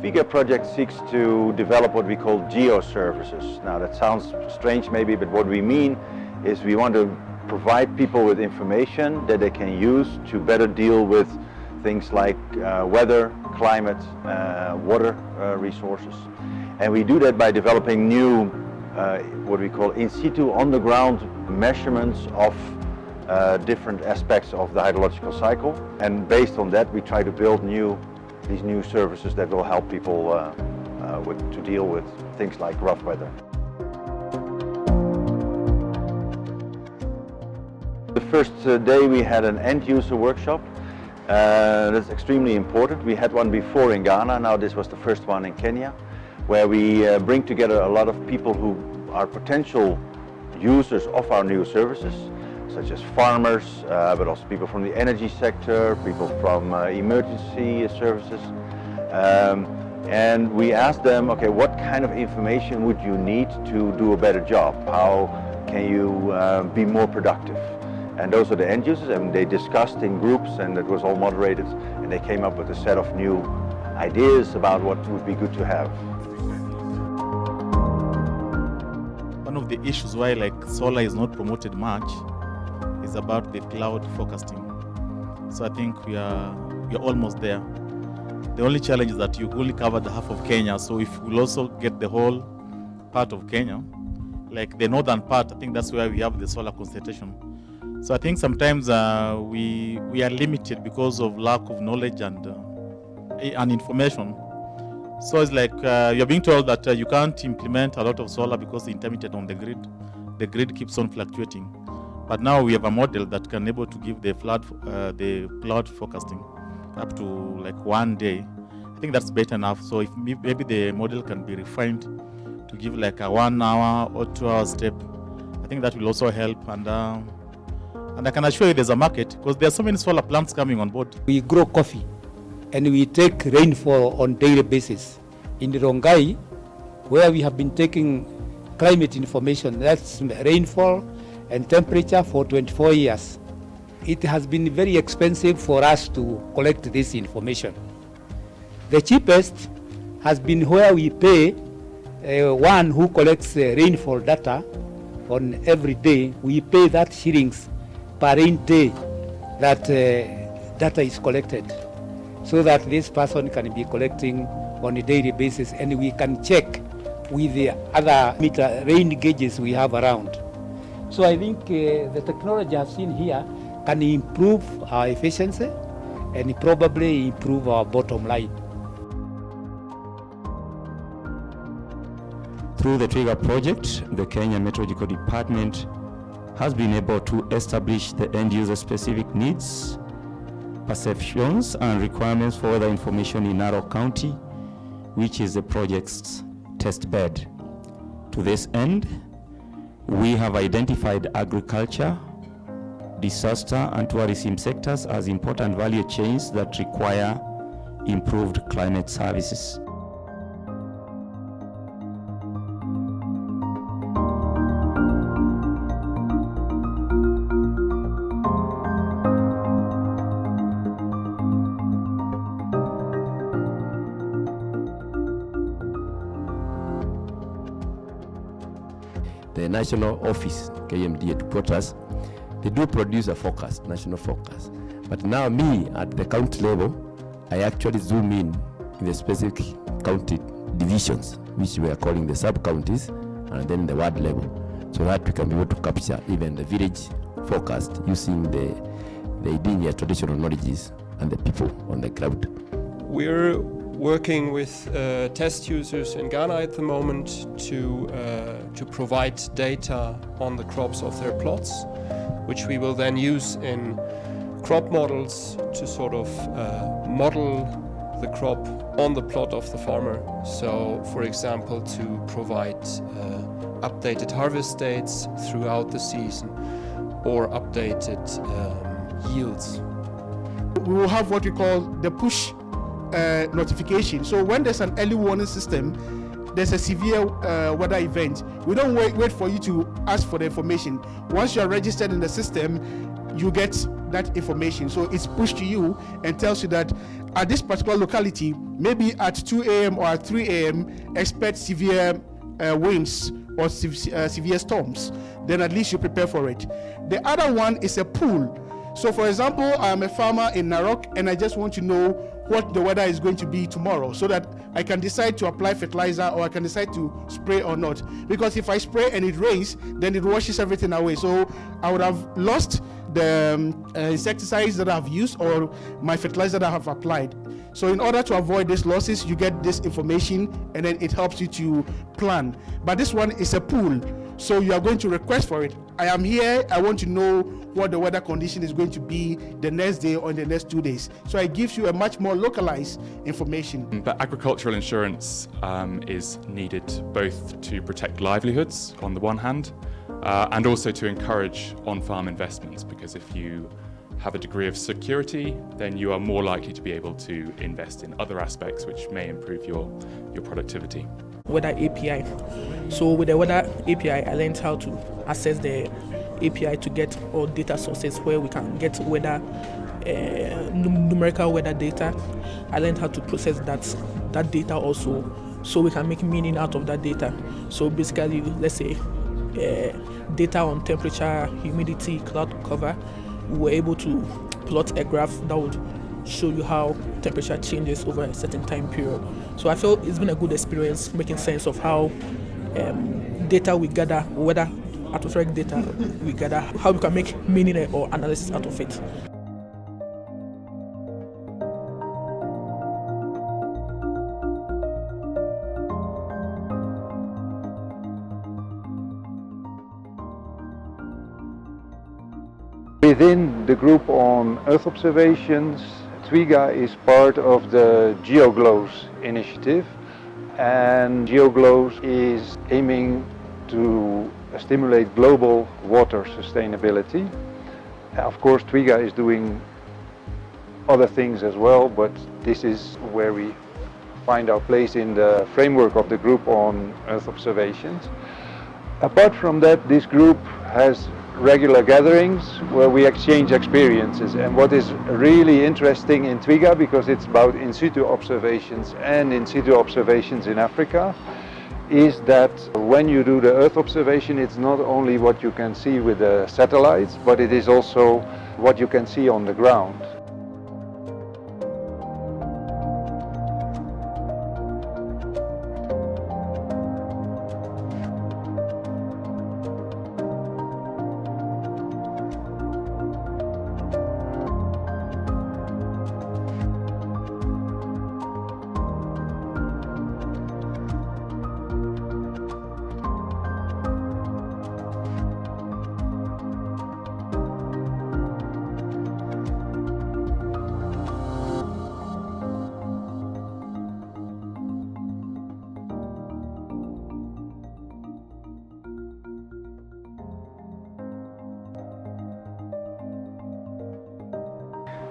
TWIGA project seeks to develop what we call geo-services. Now that sounds strange maybe, but what we mean is we want to provide people with information that they can use to better deal with things like weather, climate, water resources. And we do that by developing new, what we call in situ, on-the-ground measurements of different aspects of the hydrological cycle. And based on that, we try to build these new services that will help people to deal with things like rough weather. The first day we had an end-user workshop. That's extremely important. We had one before in Ghana, now this was the first one in Kenya, where we bring together a lot of people who are potential users of our new services, such as farmers, but also people from the energy sector, people from emergency services. And we asked them, okay, what kind of information would you need to do a better job? How can you be more productive? And those are the end users, and they discussed in groups, and it was all moderated, and they came up with a set of new ideas about what would be good to have. One of the issues why solar is not promoted much is about the cloud forecasting. So I think we are almost there. The only challenge is that you only covered half of Kenya, so if we'll also get the whole part of Kenya, like the northern part, I think that's where we have the solar concentration. So I think sometimes we are limited because of lack of knowledge and information. So it's like you're being told that you can't implement a lot of solar because it's intermittent on the grid. The grid keeps on fluctuating. But now we have a model that can able to give the cloud forecasting up to like 1 day. I think that's better enough. So if maybe the model can be refined to give like a 1 hour or 2 hour step, I think that will also help. And I can assure you there's a market because there are so many solar plants coming on board. We grow coffee and we take rainfall on daily basis. In the Rongai, where we have been taking climate information, that's rainfall and temperature for 24 years. It has been very expensive for us to collect this information. The cheapest has been where we pay one who collects rainfall data on every day. We pay that shillings per rain day that data is collected, so that this person can be collecting on a daily basis, and we can check with the other meter rain gauges we have around. So I think the technology I've seen here can improve our efficiency and probably improve our bottom line. Through the TWIGA project, the Kenya Meteorological Department has been able to establish the end-user specific needs, perceptions and requirements for weather information in Narok County, which is the project's test bed. To this end, we have identified agriculture, disaster and tourism sectors as important value chains that require improved climate services. The national office, KMD headquarters, they do produce a forecast, national forecast. But now me, at the county level, I actually zoom in the specific county divisions, which we are calling the sub-counties, and then the ward level, so that we can be able to capture even the village forecast using the Idinya traditional knowledges and the people on the ground. We're working with test users in Ghana at the moment to provide data on the crops of their plots, which we will then use in crop models to sort of model the crop on the plot of the farmer. So, for example, to provide updated harvest dates throughout the season or updated yields. We will have what we call the push notification. So when there's an early warning system, there's a severe weather event, we don't wait for you to ask for the information. Once you are registered in the system, you get that information. So it's pushed to you and tells you that at this particular locality, maybe at 2 a.m. or at 3 a.m., expect severe winds or severe storms. Then at least you prepare for it. The other one is a pool. So for example, I'm a farmer in Narok and I just want to know what the weather is going to be tomorrow so that I can decide to apply fertilizer or I can decide to spray or not. Because if I spray and it rains, then it washes everything away. So I would have lost the insecticides that I've used or my fertilizer that I have applied. So in order to avoid these losses, you get this information and then it helps you to plan. But this one is a pool. So you are going to request for it. I am here, I want to know what the weather condition is going to be the next day or in the next 2 days. So it gives you a much more localized information. But agricultural insurance is needed both to protect livelihoods on the one hand and also to encourage on-farm investments, because if you have a degree of security, then you are more likely to be able to invest in other aspects which may improve your productivity. Weather API. So with the weather API, I learned how to access the API to get all data sources where we can get weather, numerical weather data. I learned how to process that data also, so we can make meaning out of that data. So basically, let's say data on temperature, humidity, cloud cover, we were able to plot a graph that would show you how temperature changes over a certain time period. So I feel it's been a good experience making sense of how data we gather, weather atmospheric data we gather, how we can make meaning or analysis out of it. Within the group on Earth observations, TWIGA is part of the GeoGLOS initiative, and GeoGLOS is aiming to stimulate global water sustainability. Of course, TWIGA is doing other things as well, but this is where we find our place in the framework of the group on Earth observations. Apart from that, this group has regular gatherings where we exchange experiences, and what is really interesting in TWIGA, because it's about in situ observations and in situ observations in Africa, is that when you do the Earth observation, it's not only what you can see with the satellites, but it is also what you can see on the ground.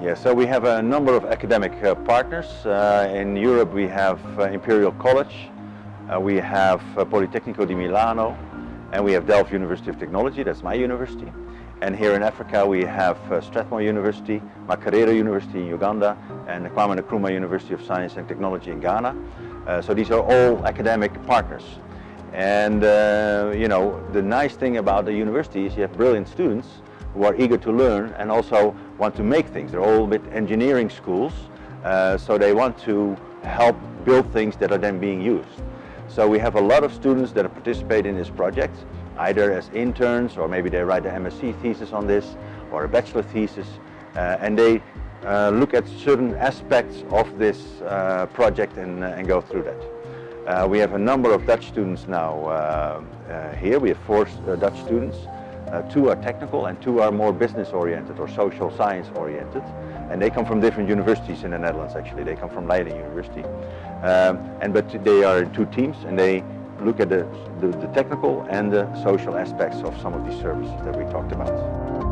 Yeah, so we have a number of academic partners. In Europe we have Imperial College, we have Politecnico di Milano, and we have Delft University of Technology, that's my university. And here in Africa we have Strathmore University, Makerere University in Uganda, and the Kwame Nkrumah University of Science and Technology in Ghana. So these are all academic partners. And you know, the nice thing about the university is you have brilliant students who are eager to learn and also want to make things. They're all a bit engineering schools, so they want to help build things that are then being used. So we have a lot of students that participate in this project, either as interns, or maybe they write an MSc thesis on this, or a bachelor thesis, and they look at certain aspects of this project and go through that. We have a number of Dutch students now here. We have 4 Dutch students. 2 are technical and 2 are more business oriented or social science oriented, and they come from different universities in the Netherlands. Actually, they come from Leiden University, but they are in 2 teams, and they look at the technical and the social aspects of some of these services that we talked about.